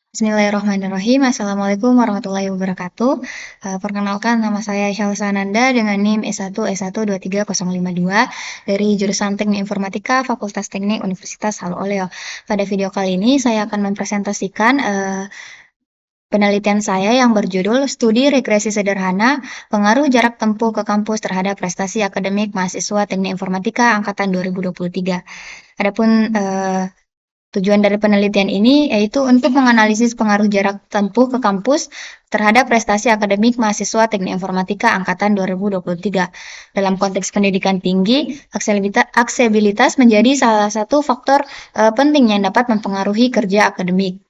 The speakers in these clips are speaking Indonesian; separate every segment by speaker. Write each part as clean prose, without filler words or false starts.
Speaker 1: Bismillahirrahmanirrahim. Assalamualaikum warahmatullahi wabarakatuh. Perkenalkan, nama saya Syalsa Ananda dengan NIM S1S1 23052 dari jurusan Teknik Informatika Fakultas Teknik Universitas Halu Oleo. Pada video kali ini saya akan mempresentasikan penelitian saya yang berjudul Studi Regresi Sederhana, Pengaruh Jarak Tempuh ke Kampus Terhadap Prestasi Akademik Mahasiswa Teknik Informatika Angkatan 2023. Adapun tujuan dari penelitian ini yaitu untuk menganalisis pengaruh jarak tempuh ke kampus terhadap prestasi akademik mahasiswa Teknik Informatika Angkatan 2023. Dalam konteks pendidikan tinggi, aksesibilitas menjadi salah satu faktor penting yang dapat mempengaruhi kerja akademik.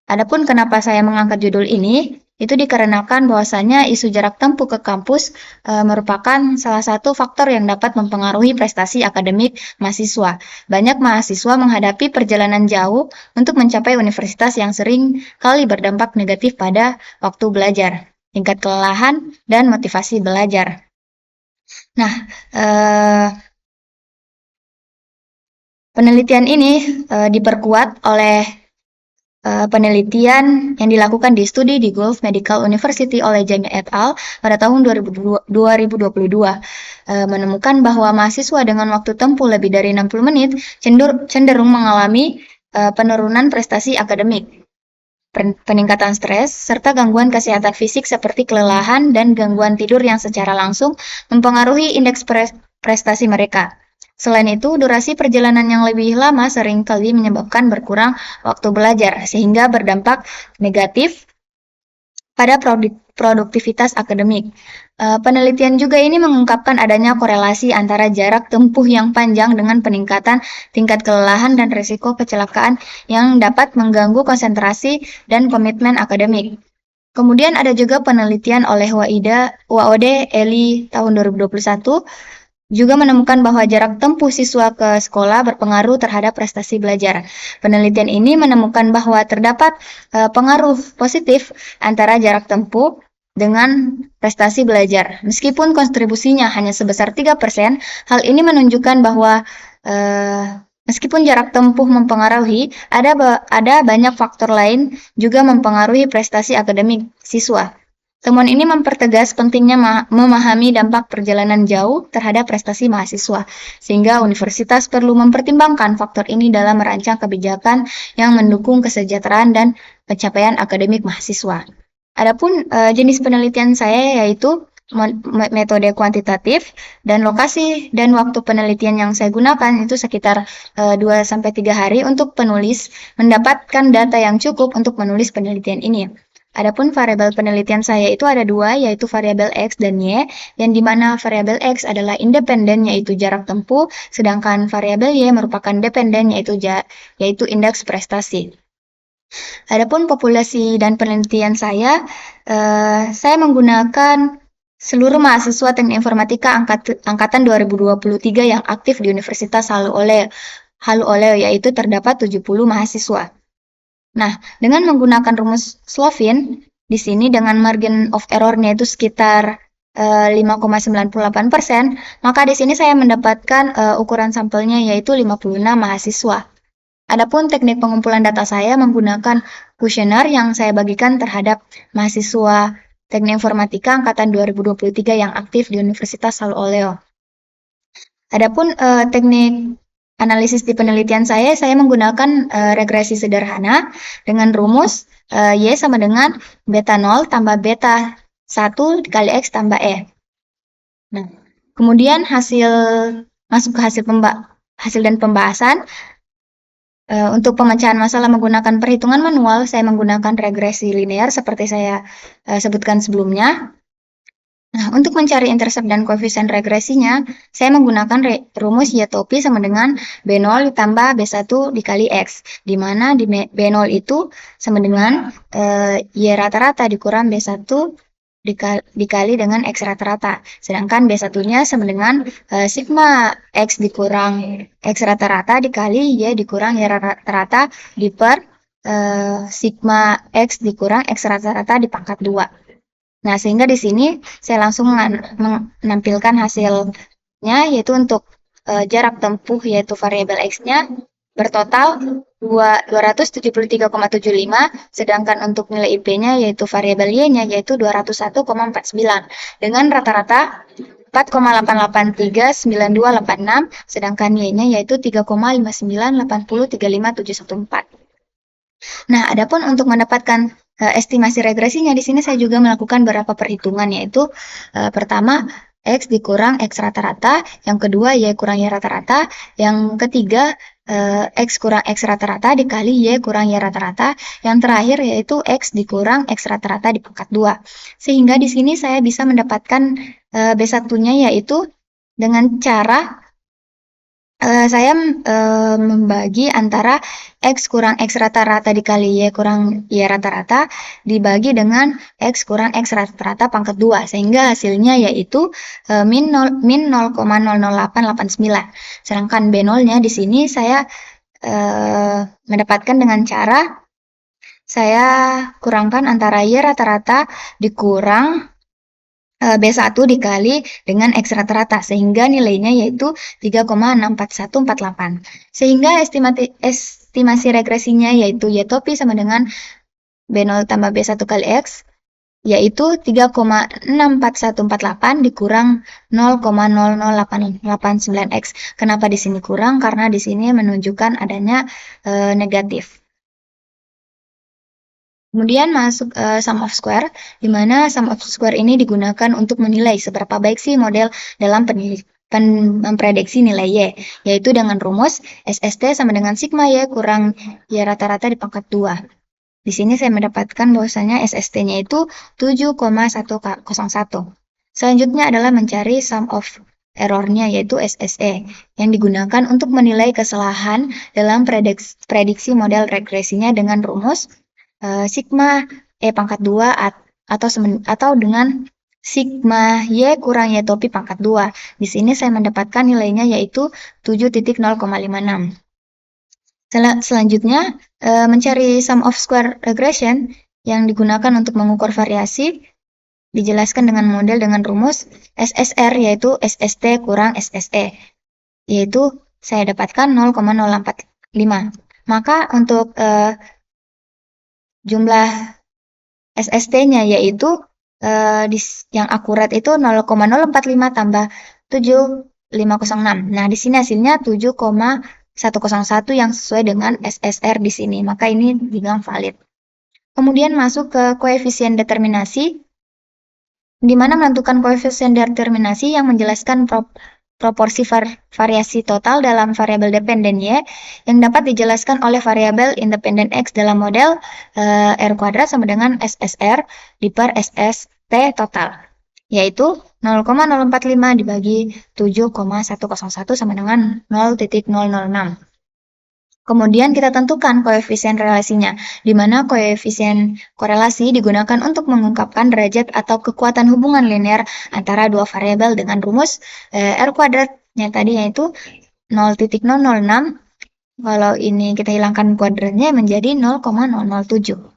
Speaker 1: Adapun kenapa saya mengangkat judul ini, itu dikarenakan bahwasanya isu jarak tempuh ke kampus merupakan salah satu faktor yang dapat mempengaruhi prestasi akademik mahasiswa. Banyak mahasiswa menghadapi perjalanan jauh untuk mencapai universitas yang sering kali berdampak negatif pada waktu belajar, tingkat kelelahan, dan motivasi belajar. Nah, penelitian ini diperkuat oleh penelitian yang dilakukan di studi di Gulf Medical University oleh Jamie et al. Pada tahun 2022 menemukan bahwa mahasiswa dengan waktu tempuh lebih dari 60 menit cenderung mengalami penurunan prestasi akademik, peningkatan stres, serta gangguan kesehatan fisik seperti kelelahan dan gangguan tidur yang secara langsung mempengaruhi indeks prestasi mereka. Selain itu, durasi perjalanan yang lebih lama seringkali menyebabkan berkurang waktu belajar, sehingga berdampak negatif pada produktivitas akademik. Penelitian juga ini mengungkapkan adanya korelasi antara jarak tempuh yang panjang dengan peningkatan tingkat kelelahan dan risiko kecelakaan yang dapat mengganggu konsentrasi dan komitmen akademik. Kemudian ada juga penelitian oleh Waode Eli tahun 2021 juga menemukan bahwa jarak tempuh siswa ke sekolah berpengaruh terhadap prestasi belajar. Penelitian ini menemukan bahwa terdapat pengaruh positif antara jarak tempuh dengan prestasi belajar. Meskipun kontribusinya hanya sebesar 3%, hal ini menunjukkan bahwa meskipun jarak tempuh mempengaruhi, ada banyak faktor lain juga mempengaruhi prestasi akademik siswa. Temuan ini mempertegas pentingnya memahami dampak perjalanan jauh terhadap prestasi mahasiswa, sehingga universitas perlu mempertimbangkan faktor ini dalam merancang kebijakan yang mendukung kesejahteraan dan pencapaian akademik mahasiswa. Adapun jenis penelitian saya yaitu metode kuantitatif, dan lokasi dan waktu penelitian yang saya gunakan itu sekitar 2-3 hari untuk penulis mendapatkan data yang cukup untuk menulis penelitian ini. Adapun variabel penelitian saya itu ada dua, yaitu variabel X dan Y, yang dimana variabel X adalah independen, yaitu jarak tempuh, sedangkan variabel Y merupakan dependen, yaitu indeks prestasi. Adapun populasi dan penelitian saya menggunakan seluruh mahasiswa Teknik Informatika angkatan 2023 yang aktif di Universitas Halu Oleo, yaitu terdapat 70 mahasiswa. Nah, dengan menggunakan rumus Slovin, di sini dengan margin of error-nya itu sekitar 5,98%, maka di sini saya mendapatkan ukuran sampelnya yaitu 56 mahasiswa. Adapun teknik pengumpulan data saya menggunakan kuesioner yang saya bagikan terhadap mahasiswa Teknik Informatika angkatan 2023 yang aktif di Universitas Halu Oleo. Adapun teknik analisis di penelitian saya menggunakan regresi sederhana dengan rumus Y sama dengan beta 0 tambah beta 1 dikali X tambah E. Nah, kemudian masuk ke hasil dan pembahasan. Untuk pemecahan masalah menggunakan perhitungan manual, saya menggunakan regresi linear seperti saya sebutkan sebelumnya. Nah, untuk mencari intercept dan koefisien regresinya, saya menggunakan rumus Y-topi sama dengan B0 ditambah B1 dikali X, di mana di B0 itu sama dengan Y rata-rata dikurang B1 dikali dengan X rata-rata. Sedangkan B1-nya sama dengan sigma X dikurang X rata-rata dikali Y dikurang Y rata-rata diper sigma X dikurang X rata-rata dipangkat 2. Nah, sehingga di sini saya langsung menampilkan hasilnya, yaitu untuk jarak tempuh, yaitu variabel X-nya bertotal 273,75, sedangkan untuk nilai IP-nya yaitu variabel Y-nya yaitu 201,49 dengan rata-rata 4,8839286, sedangkan Y-nya yaitu 3,5980357114. Nah, adapun untuk mendapatkan estimasi regresinya, di sini saya juga melakukan beberapa perhitungan, yaitu pertama, X dikurang X rata-rata, yang kedua Y kurang Y rata-rata, yang ketiga X kurang X rata-rata dikali Y kurang Y rata-rata, yang terakhir yaitu X dikurang X rata-rata di pangkat 2. Sehingga di sini saya bisa mendapatkan B1-nya yaitu dengan cara saya membagi antara X kurang X rata-rata dikali Y kurang Y rata-rata dibagi dengan X kurang X rata-rata pangkat 2, sehingga hasilnya yaitu min 0,008889. Sedangkan B0-nya di sini saya mendapatkan dengan cara saya kurangkan antara Y rata-rata dikurang B1 dikali dengan X rata-rata, sehingga nilainya yaitu 3,64148. Sehingga estimasi regresinya yaitu Y topi sama dengan B0 tambah B1 kali X, yaitu 3,64148 dikurang 0,00889X. Kenapa di sini kurang? Karena di sini menunjukkan adanya negatif. Kemudian masuk sum of square, di mana sum of square ini digunakan untuk menilai seberapa baik sih model dalam memprediksi nilai Y, yaitu dengan rumus SST sama dengan sigma Y kurang Y rata-rata di pangkat 2. Di sini saya mendapatkan bahwasanya SST-nya itu 7,101. Selanjutnya adalah mencari sum of error-nya yaitu SSE, yang digunakan untuk menilai kesalahan dalam prediksi model regresinya dengan rumus sigma E pangkat 2 atau dengan sigma Y kurang Y topi pangkat 2. Di sini saya mendapatkan nilainya yaitu 7,056. Selanjutnya, mencari sum of square regression yang digunakan untuk mengukur variasi dijelaskan dengan model dengan rumus SSR yaitu SST kurang SSE, yaitu saya dapatkan 0,045. Maka untuk jumlah SST-nya yaitu yang akurat itu 0,045 tambah 7506. Nah, di sini hasilnya 7,101 yang sesuai dengan SSR di sini. Maka ini dibilang valid. Kemudian masuk ke koefisien determinasi, di mana menentukan koefisien determinasi yang menjelaskan proporsi variasi total dalam variabel dependen Y yang dapat dijelaskan oleh variabel independen X dalam model R kuadrat sama dengan SSR di per SST total, yaitu 0,045 dibagi 7,101 sama dengan 0,006. Kemudian kita tentukan koefisien relasinya, di mana koefisien korelasi digunakan untuk mengungkapkan derajat atau kekuatan hubungan linear antara dua variabel dengan rumus R kuadratnya tadi yaitu 0,006. Kalau ini kita hilangkan kuadratnya menjadi 0,007.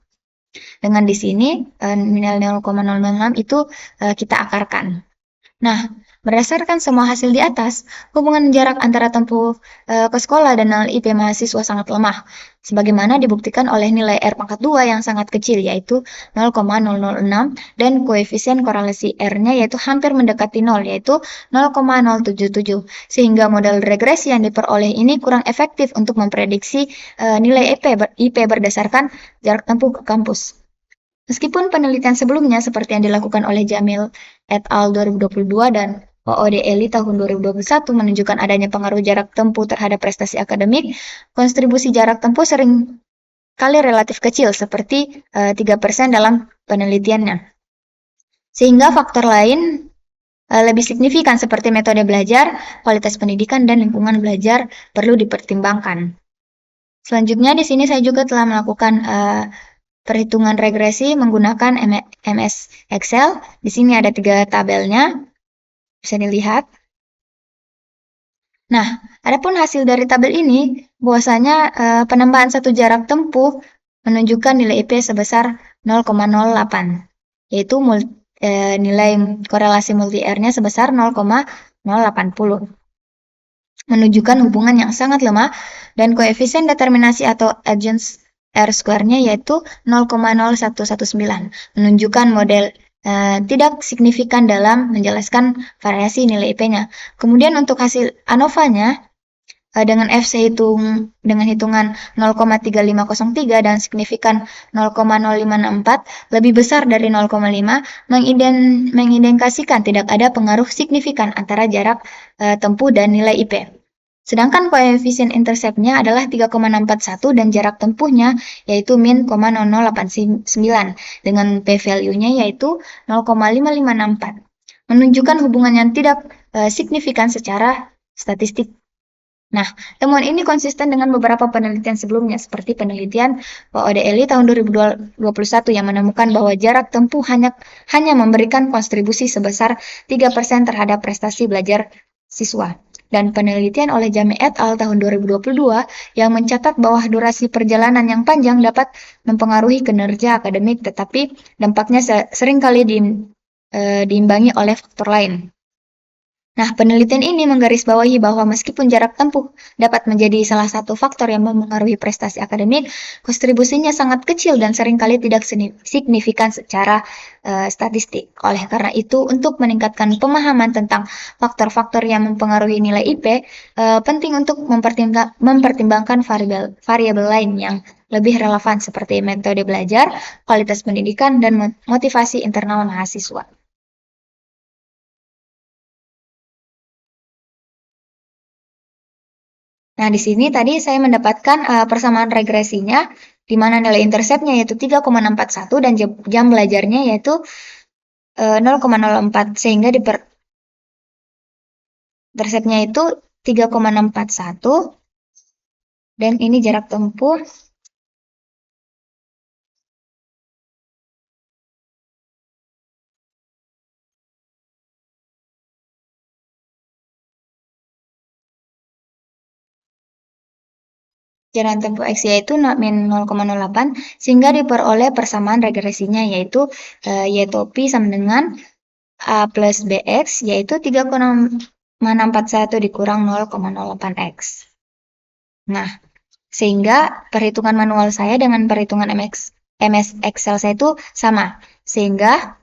Speaker 1: Dengan di sini nilai 0,006 itu kita akarkan. Nah, berdasarkan semua hasil di atas, hubungan jarak antara tempuh ke sekolah dan nilai IP mahasiswa sangat lemah, sebagaimana dibuktikan oleh nilai R pangkat 2 yang sangat kecil, yaitu 0,006, dan koefisien korelasi R-nya yaitu hampir mendekati 0, yaitu 0,077, sehingga model regresi yang diperoleh ini kurang efektif untuk memprediksi nilai IP berdasarkan jarak tempuh ke kampus. Meskipun penelitian sebelumnya seperti yang dilakukan oleh Jamil et al. 2022 dan OOD Eli tahun 2021 menunjukkan adanya pengaruh jarak tempuh terhadap prestasi akademik, kontribusi jarak tempuh sering kali relatif kecil seperti 3% dalam penelitiannya. Sehingga faktor lain lebih signifikan seperti metode belajar, kualitas pendidikan, dan lingkungan belajar perlu dipertimbangkan. Selanjutnya di sini saya juga telah melakukan perhitungan regresi menggunakan MS Excel. Di sini ada 3 tabelnya, bisa dilihat. Nah, adapun hasil dari tabel ini, bahwasanya penambahan satu jarak tempuh menunjukkan nilai IP sebesar 0,08, yaitu nilai korelasi multi R-nya sebesar 0,080. menunjukkan hubungan yang sangat lemah dan koefisien determinasi atau agents R-square-nya yaitu 0,0119, menunjukkan model tidak signifikan dalam menjelaskan variasi nilai IP-nya. Kemudian untuk hasil ANOVA-nya dengan FC dengan hitungan 0,3503 dan signifikan 0,0564 lebih besar dari 0,5 mengindikasikan tidak ada pengaruh signifikan antara jarak tempuh dan nilai IP. Sedangkan koefisien intercept-nya adalah 3,641 dan jarak tempuhnya yaitu min 0,0089 dengan p-value-nya yaitu 0,5564. Menunjukkan hubungan yang tidak signifikan secara statistik. Nah, temuan ini konsisten dengan beberapa penelitian sebelumnya, seperti penelitian ODLI tahun 2021 yang menemukan bahwa jarak tempuh hanya memberikan kontribusi sebesar 3% terhadap prestasi belajar siswa. Dan penelitian oleh Jami et al. Tahun 2022 yang mencatat bahwa durasi perjalanan yang panjang dapat mempengaruhi kinerja akademik, tetapi dampaknya seringkali diimbangi oleh faktor lain. Nah, penelitian ini menggarisbawahi bahwa meskipun jarak tempuh dapat menjadi salah satu faktor yang mempengaruhi prestasi akademik, kontribusinya sangat kecil dan seringkali tidak signifikan secara statistik. Oleh karena itu, untuk meningkatkan pemahaman tentang faktor-faktor yang mempengaruhi nilai IP, penting untuk mempertimbangkan variabel lain yang lebih relevan seperti metode belajar, kualitas pendidikan, dan motivasi internal mahasiswa. Nah, di sini tadi saya mendapatkan persamaan regresinya, di mana nilai interceptnya yaitu 3,641 dan jam belajarnya yaitu 0,04, sehingga interceptnya itu 3,641 dan ini jarak tempuh jarak tempuh X yaitu min 0,08 sehingga diperoleh persamaan regresinya yaitu Y topi sama dengan A plus BX yaitu 3,641 dikurang 0,08X. Nah, sehingga perhitungan manual saya dengan perhitungan MS Excel saya itu sama. Sehingga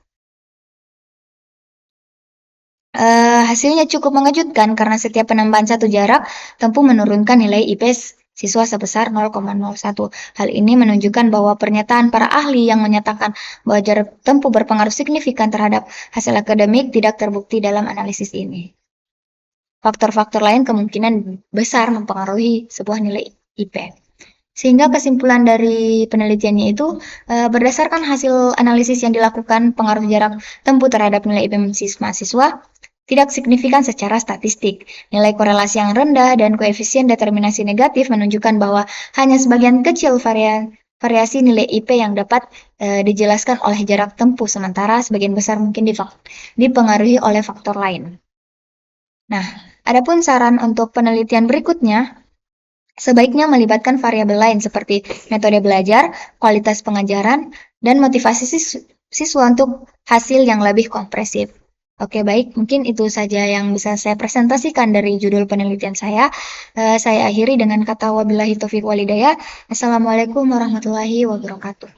Speaker 1: hasilnya cukup mengejutkan karena setiap penambahan satu jarak tempuh menurunkan nilai IP siswa sebesar 0,01. Hal ini menunjukkan bahwa pernyataan para ahli yang menyatakan bahwa jarak tempuh berpengaruh signifikan terhadap hasil akademik tidak terbukti dalam analisis ini. Faktor-faktor lain kemungkinan besar mempengaruhi sebuah nilai IP. Sehingga kesimpulan dari penelitiannya itu berdasarkan hasil analisis yang dilakukan, pengaruh jarak tempuh terhadap nilai IP mahasiswa tidak signifikan secara statistik. Nilai korelasi yang rendah dan koefisien determinasi negatif menunjukkan bahwa hanya sebagian kecil variasi nilai IP yang dapat dijelaskan oleh jarak tempuh, sementara sebagian besar mungkin dipengaruhi oleh faktor lain. Nah, adapun saran untuk penelitian berikutnya, sebaiknya melibatkan variabel lain seperti metode belajar, kualitas pengajaran, dan motivasi siswa untuk hasil yang lebih kompresif. Oke, baik. Mungkin itu saja yang bisa saya presentasikan dari judul penelitian saya. Saya akhiri dengan kata wabillahi taufiq walhidayah. Assalamualaikum warahmatullahi wabarakatuh.